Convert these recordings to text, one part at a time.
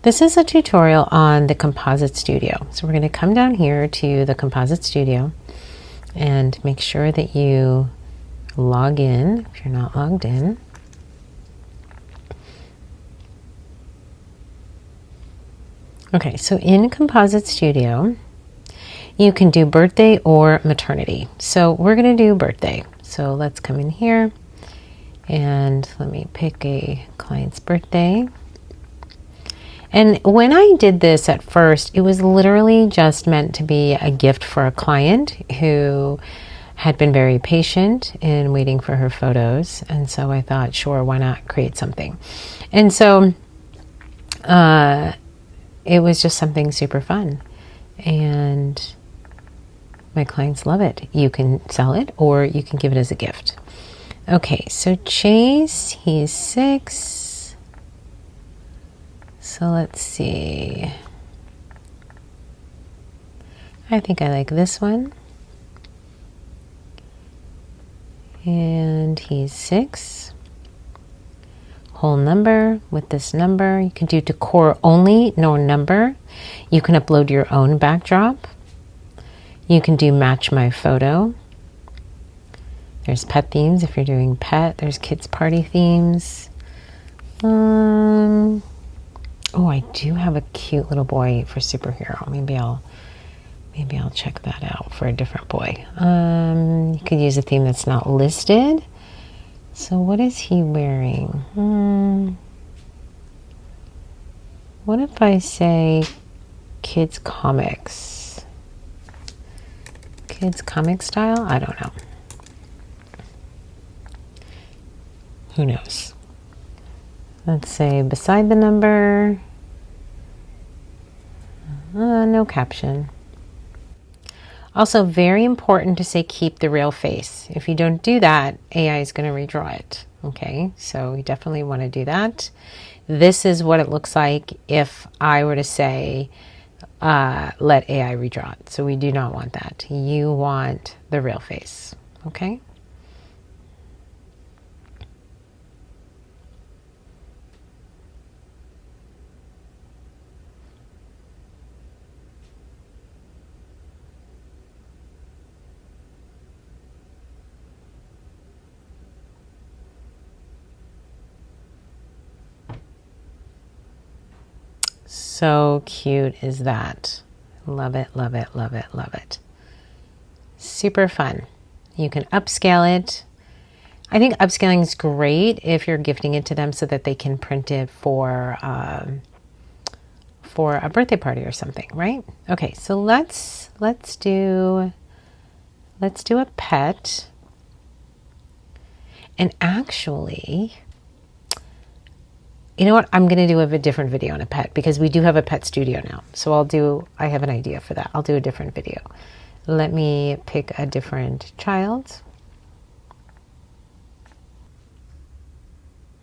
This is a tutorial on the Composite Studio. So we're going to come down here to the Composite Studio and make sure that you log in if you're not logged in. Okay, so in Composite Studio, you can do birthday or maternity. So we're going to do birthday. So let's come in here and let me pick a client's birthday. And when I did this at first, it was literally just meant to be a gift for a client who had been very patient in waiting for her photos. And so I thought, sure, why not create something? And so it was just something super fun. And my clients love it. You can sell it or you can give it as a gift. Okay, so Chase, he's 6. So let's see. I think I like this one. And he's 6. Whole number with this number. You can do decor only, no number. You can upload your own backdrop. You can do match my photo. There's pet themes if you're doing pet. There's kids party themes. Oh, I do have a cute little boy for superhero. Maybe I'll check that out for a different boy. You could use a theme that's not listed. So what is he wearing? What if I say kids comics? Kids comic style? I don't know. Who knows? Let's say beside the number, no caption. Also very important to say keep the real face. If you don't do that, AI is going to redraw it. Okay, so you definitely want to do that. This is what it looks like if I were to say, let AI redraw it. So we do not want that. You want the real face. Okay. So cute is that. Love it, love it, love it, love it. Super fun. You can upscale it. I think upscaling is great if you're gifting it to them so that they can print it for a birthday party or something, right? Okay, so let's do a pet. And actually, you know what? I'm going to do a different video on a pet because we do have a pet studio now. So I have an idea for that. I'll do a different video. Let me pick a different child.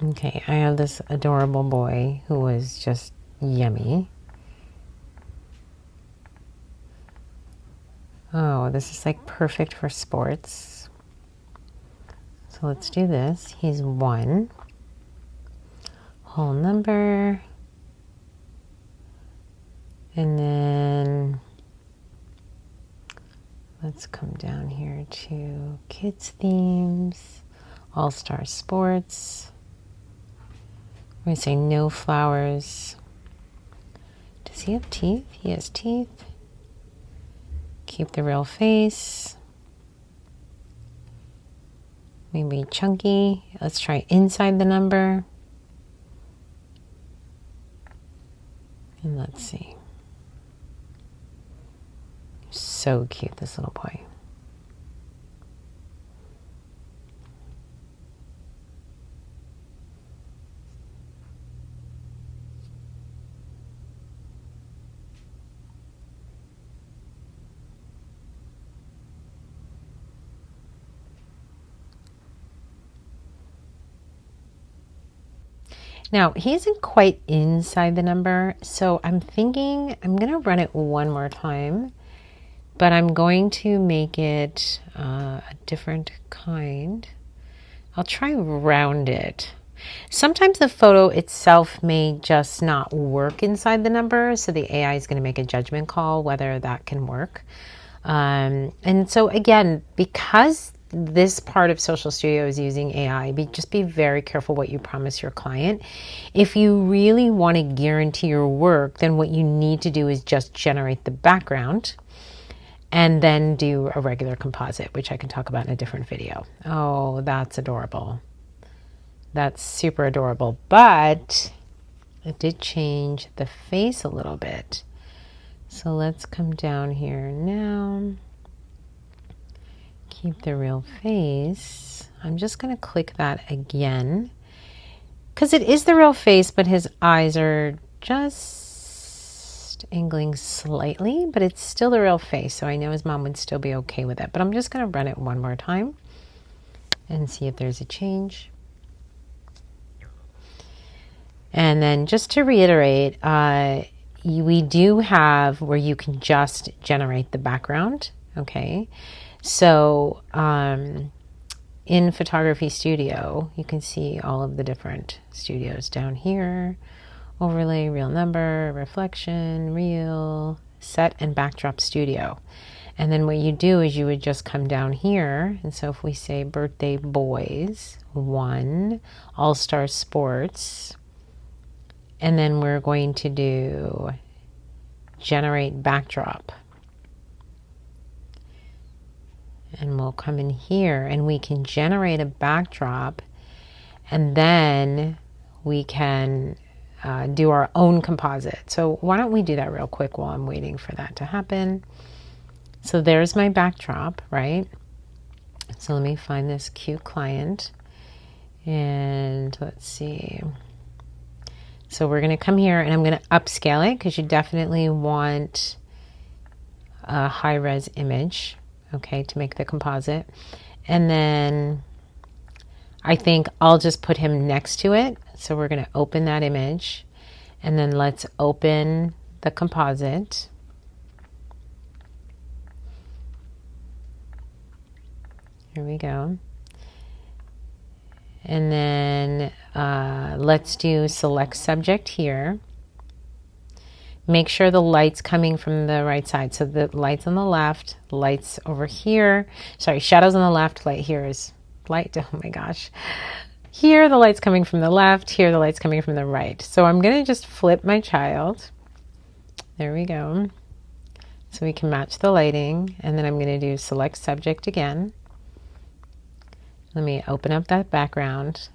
Okay, I have this adorable boy who was just yummy. Oh, this is like perfect for sports. So let's do this. He's 1. Whole number, and then let's come down here to kids themes, all-star sports. We're going to say no flowers. Does he have teeth? He has teeth. Keep the real face. Maybe chunky. Let's try inside the number. And let's see. So cute, this little boy. Now, he isn't quite inside the number, so I'm thinking I'm going to run it one more time, but I'm going to make it a different kind. I'll try round it. Sometimes the photo itself may just not work inside the number, so the AI is going to make a judgment call whether that can work. And so again, because this part of Social Studio is using AI, just be very careful what you promise your client. If you really want to guarantee your work, then what you need to do is just generate the background and then do a regular composite, which I can talk about in a different video. Oh, that's adorable. That's super adorable, but it did change the face a little bit. So let's come down here now. Keep the real face. I'm just going to click that again because it is the real face, but his eyes are just angling slightly, but it's still the real face. So I know his mom would still be okay with it, but I'm just going to run it one more time and see if there's a change. And then just to reiterate, we do have where you can just generate the background. Okay. So in Photography Studio, you can see all of the different studios down here. Overlay, real number, reflection, real, set, and backdrop studio. And then what you do is you would just come down here. And so if we say birthday boys, 1, all-star sports, and then we're going to do generate backdrop. And we'll come in here and we can generate a backdrop, and then we can do our own composite. So why don't we do that real quick while I'm waiting for that to happen. So there's my backdrop, right? So let me find this cute client and let's see. So we're going to come here and I'm going to upscale it because you definitely want a high-res image, okay, to make the composite. And then I think I'll just put him next to it. So we're going to open that image and then let's open the composite. Here we go. And then let's do select subject here. Make sure the light's coming from the right side. So the light's on the left, lights over here. Sorry, shadows on the left, light here is light. Oh my gosh. Here the light's coming from the left, here the light's coming from the right. So I'm going to just flip my child. There we go. So we can match the lighting. And then I'm going to do select subject again. Let me open up that background,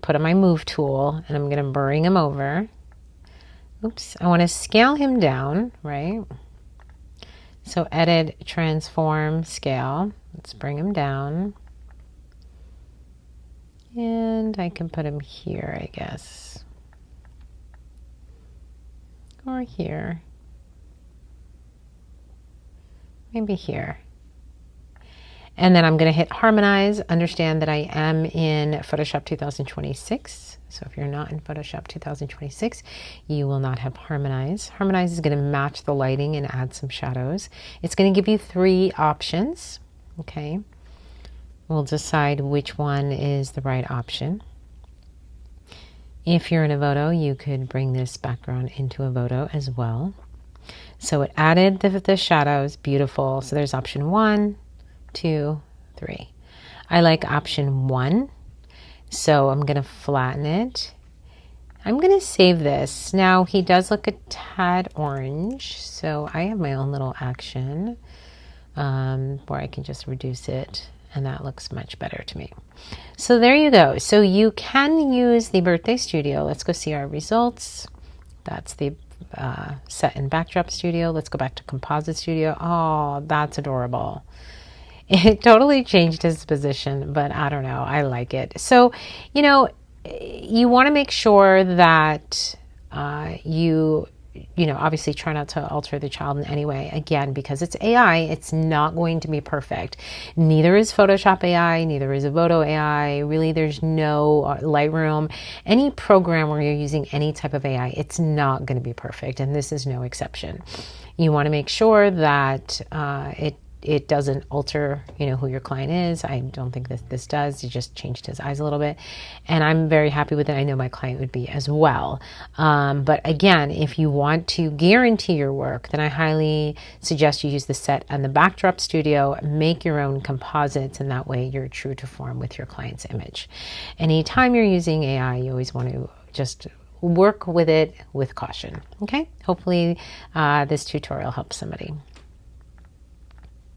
put on my move tool, and I'm going to bring him over. Oops, I want to scale him down, right? So edit, transform, scale. Let's bring him down. And I can put him here, I guess. Or here. Maybe here. And then I'm going to hit harmonize. Understand that I am in Photoshop 2026. So if you're not in Photoshop 2026, you will not have harmonize. Harmonize is going to match the lighting and add some shadows. It's going to give you 3 options. Okay. We'll decide which one is the right option. If you're in a photo, you could bring this background into a photo as well. So it added the shadows. Beautiful. So there's option 1, 2, 3. I like option 1. So I'm going to flatten it. I'm going to save this. Now he does look a tad orange. So I have my own little action where I can just reduce it. And that looks much better to me. So there you go. So you can use the Birthday Studio. Let's go see our results. That's the set and backdrop studio. Let's go back to Composite Studio. Oh, that's adorable. It totally changed his position, but I don't know. I like it. So, you know, you want to make sure that you know, obviously try not to alter the child in any way. Again, because it's AI, it's not going to be perfect. Neither is Photoshop AI, neither is Photo AI. Really, there's no Lightroom. Any program where you're using any type of AI, it's not going to be perfect, and this is no exception. You want to make sure that it doesn't alter, who your client is. I don't think that this does. It just changed his eyes a little bit. And I'm very happy with it. I know my client would be as well. But again, if you want to guarantee your work, then I highly suggest you use the set and the backdrop studio, make your own composites, and that way you're true to form with your client's image. Anytime you're using AI, you always want to just work with it with caution. Okay? Hopefully this tutorial helps somebody.